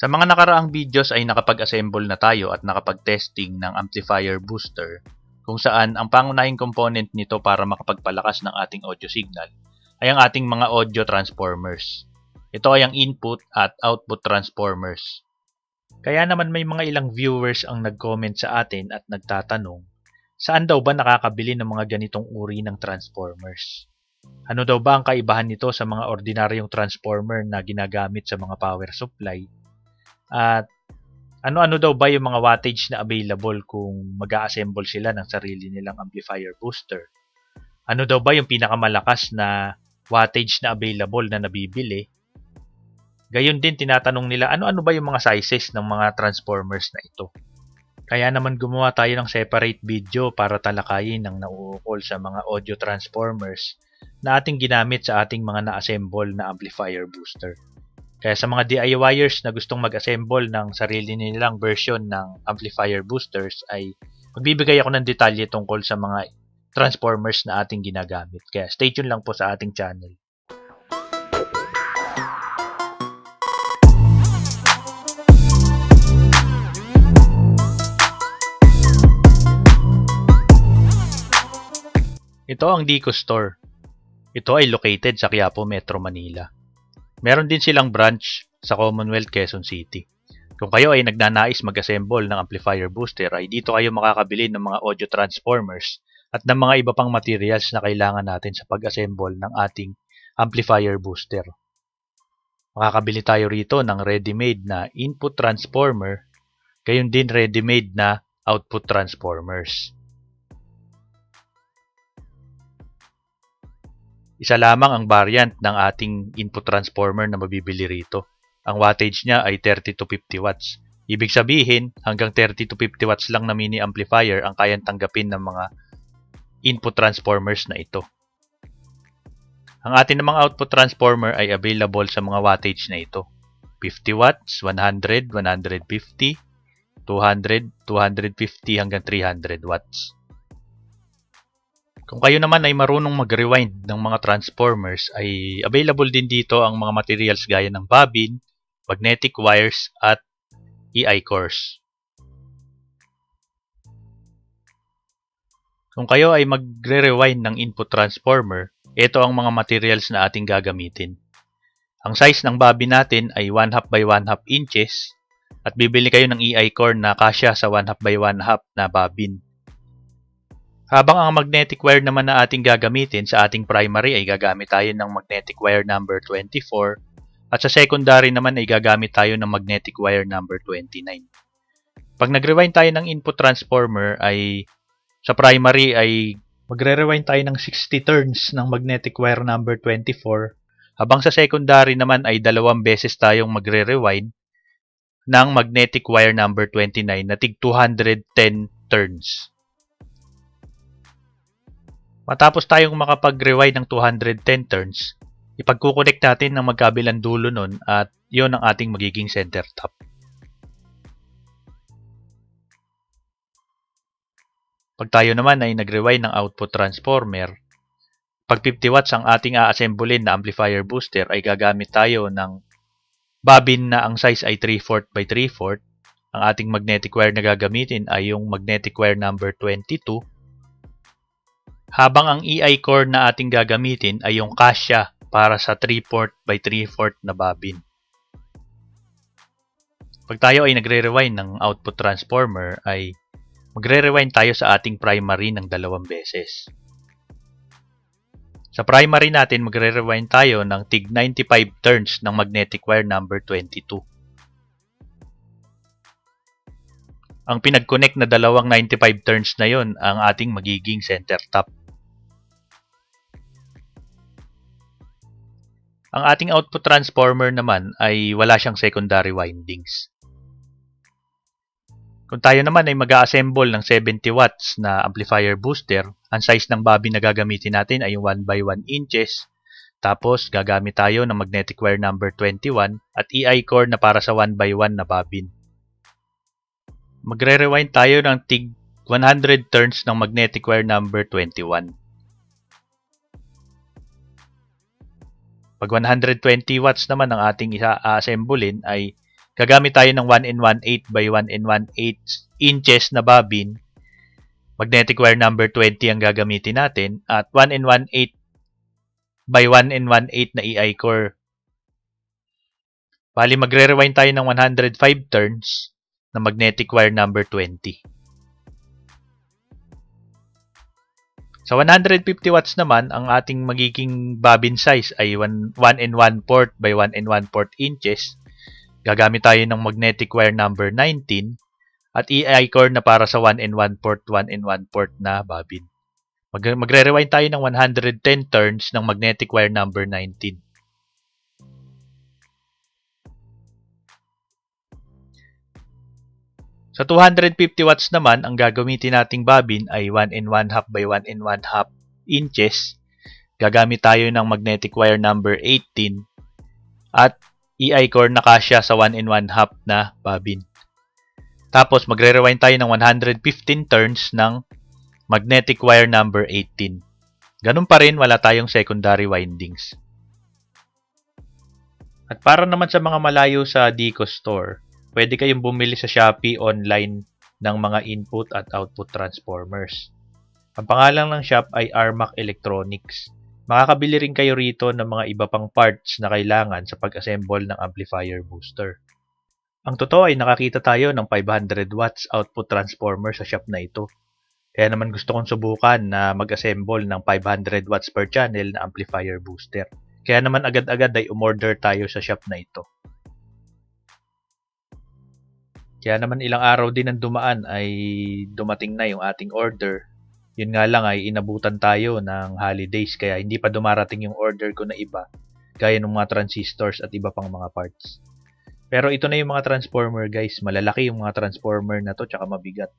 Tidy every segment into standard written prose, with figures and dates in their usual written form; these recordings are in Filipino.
Sa mga nakaraang videos ay nakapag-assemble na tayo at nakapag-testing ng amplifier booster kung saan ang pangunahing component nito para makapagpalakas ng ating audio signal ay ang ating mga audio transformers. Ito ay ang input at output transformers. Kaya naman may mga ilang viewers ang nag-comment sa atin at nagtatanong, saan daw ba nakakabili ng mga ganitong uri ng transformers? Ano daw ba ang kaibahan nito sa mga ordinaryong transformer na ginagamit sa mga power supply? At ano-ano daw ba yung mga wattage na available kung mag-a-assemble sila ng sarili nilang amplifier booster? Ano daw ba yung pinakamalakas na wattage na available na nabibili? Gayon din tinatanong nila ano-ano ba yung mga sizes ng mga transformers na ito. Kaya naman gumawa tayo ng separate video para talakayin ang nauukol sa mga audio transformers na ating ginamit sa ating mga na-assemble na amplifier booster. Kaya sa mga DIYers na gustong mag-assemble ng sarili nilang version ng amplifier boosters ay magbibigay ako ng detalye tungkol sa mga transformers na ating ginagamit. Kaya stay tuned lang po sa ating channel. Ito ang Dico Store. Ito ay located sa Quiapo, Metro Manila. Meron din silang branch sa Commonwealth, Quezon City. Kung kayo ay nagnanais mag-assemble ng amplifier booster ay dito kayo makakabili ng mga audio transformers at ng mga iba pang materials na kailangan natin sa pag-assemble ng ating amplifier booster. Makakabili tayo rito ng ready-made na input transformer, gayon din ready-made na output transformers. Isa lamang ang variant ng ating input transformer na mabibili rito. Ang wattage niya ay 30 to 50 watts. Ibig sabihin, hanggang 30 to 50 watts lang na mini amplifier ang kayang tanggapin ng mga input transformers na ito. Ang ating namang output transformer ay available sa mga wattage na ito. 50 watts, 100, 150, 200, 250 hanggang 300 watts. Kung kayo naman ay marunong mag-rewind ng mga transformers, ay available din dito ang mga materials gaya ng bobbin, magnetic wires, at EI cores. Kung kayo ay magre-rewind ng input transformer, ito ang mga materials na ating gagamitin. Ang size ng bobbin natin ay 1/2 by 1/2 inches at bibili kayo ng EI core na kasya sa 1/2 by 1/2 na bobbin. Habang ang magnetic wire naman na ating gagamitin sa ating primary ay gagamit tayo ng magnetic wire number 24 at sa secondary naman ay gagamit tayo ng magnetic wire number 29. Pag nag-rewind tayo ng input transformer ay sa primary ay magre-rewind tayo ng 60 turns ng magnetic wire number 24 habang sa secondary naman ay 2 beses tayong magre-rewind ng magnetic wire number 29 na tig 210 turns. Matapos tayong makapag-rewind ng 210 turns, ipagkukonek natin ng magkabilang dulo nun at yon ang ating magiging center top. Pag tayo naman ay nag-rewind ng output transformer, pag 50 watts ang ating a-assemblein na amplifier booster ay gagamit tayo ng bobbin na ang size ay 3/4 by 3/4. Ang ating magnetic wire na gagamitin ay yung magnetic wire number 22. Habang ang EI core na ating gagamitin ay yung kasya para sa 3/4 by 3/4 na bobbin. Pag tayo ay nagre-rewind ng output transformer ay magre-rewind tayo sa ating primary ng 2 beses. Sa primary natin magre-rewind tayo ng tig 95 turns ng magnetic wire number 22. Ang pinag-connect na dalawang 95 turns na yon ang ating magiging center top. Ang ating output transformer naman ay wala siyang secondary windings. Kung tayo naman ay mag-a-assemble ng 70 watts na amplifier booster, ang size ng bobbin na gagamitin natin ay 1 by 1 inches. Tapos gagamit tayo ng magnetic wire number 21 at EI core na para sa 1 by 1 na bobbin. Magre-rewind tayo ng tig 100 turns ng magnetic wire number 21. Pag 120 watts naman ang ating i-assemblein ay gagamit tayo ng 1 and 1/8 by 1 and 1/8 inches na bobbin. Magnetic wire number 20 ang gagamitin natin at 1 and 1/8 by 1 and 1/8 na EI core. Bali, magre-rewind tayo ng 105 turns na magnetic wire number 20. Sa 150 watts naman, ang ating magiging bobbin size ay 1 and 1/4 by 1 and 1/4 inches. Gagamit tayo ng magnetic wire number 19 at EI core na para sa 1 and 1/4 na bobbin. Magre-rewind tayo ng 110 turns ng magnetic wire number 19. Sa 250 watts naman, ang gagamitin nating bobbin ay 1 and 1/2 by 1 and 1/2 inches. Gagamit tayo ng magnetic wire number 18 at EI core na kasya sa 1 and 1/2 na bobbin. Tapos magre-rewind tayo ng 115 turns ng magnetic wire number 18. Ganun pa rin, wala tayong secondary windings. At para naman sa mga malayo sa Dico Store, pwede kayong bumili sa Shopee online ng mga input at output transformers. Ang pangalan ng shop ay Armac Electronics. Makakabili rin kayo rito ng mga iba pang parts na kailangan sa pag-assemble ng amplifier booster. Ang totoo ay nakakita tayo ng 500 watts output transformer sa shop na ito. Kaya naman gusto kong subukan na mag-assemble ng 500 watts per channel na amplifier booster. Kaya naman agad-agad ay umorder tayo sa shop na ito. Kaya naman ilang araw din ang dumaan ay dumating na yung ating order. Yun nga lang ay inabutan tayo ng holidays kaya hindi pa dumarating yung order ko na iba gaya ng mga transistors at iba pang mga parts. Pero ito na yung mga transformer guys. Malalaki yung mga transformer na to tsaka mabigat.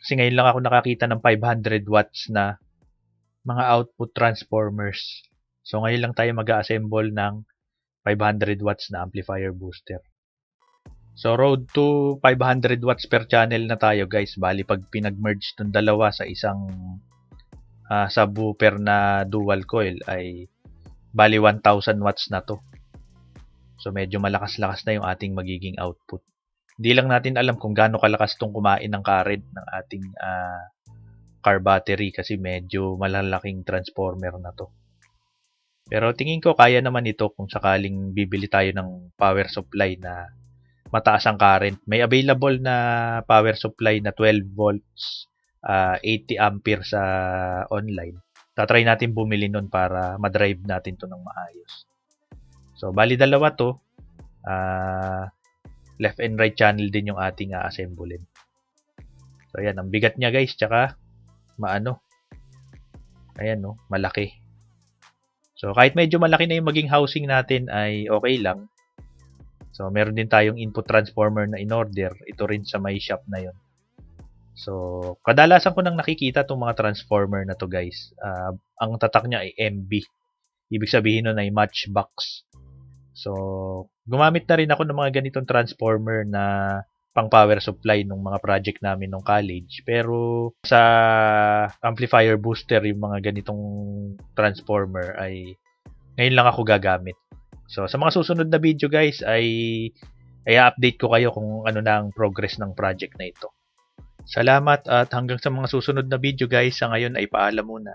Kasi ngayon lang ako nakakita ng 500 watts na mga output transformers. So ngayon lang tayo mag-assemble ng 500 watts na amplifier booster. So, road to 500 watts per channel na tayo guys. Bali, pag pinag-merge itong dalawa sa isang subwoofer na dual coil ay bali 1,000 watts na to. So, medyo malakas-lakas na yung ating magiging output. Hindi lang natin alam kung gaano kalakas itong kumain ng current ng ating car battery kasi medyo malalaking transformer na to. Pero tingin ko kaya naman ito kung sakaling bibili tayo ng power supply na mataas ang current. May available na power supply na 12 volts, 80 ampere sa online. Tatry natin bumili nun para madrive natin to ng maayos. So, bali dalawa to. Left and right channel din yung ating assemblein. So, ayan. Ang bigat niya guys. Tsaka, ayan no, malaki. So, kahit medyo malaki na yung maging housing natin ay okay lang. So, meron din tayong input transformer na in-order. Ito rin sa may shop na yon. So, kadalasan ko nang nakikita itong mga transformer na to guys. Ang tatak niya ay MB. Ibig sabihin nun ay matchbox. So, gumamit na rin ako ng mga ganitong transformer na pang power supply ng mga project namin nung college. Pero sa amplifier booster, yung mga ganitong transformer ay ngayon lang ako gagamit. So, sa mga susunod na video guys ay update ko kayo kung ano na ang progress ng project na ito. Salamat at hanggang sa mga susunod na video guys. Sa ngayon ay paalam muna.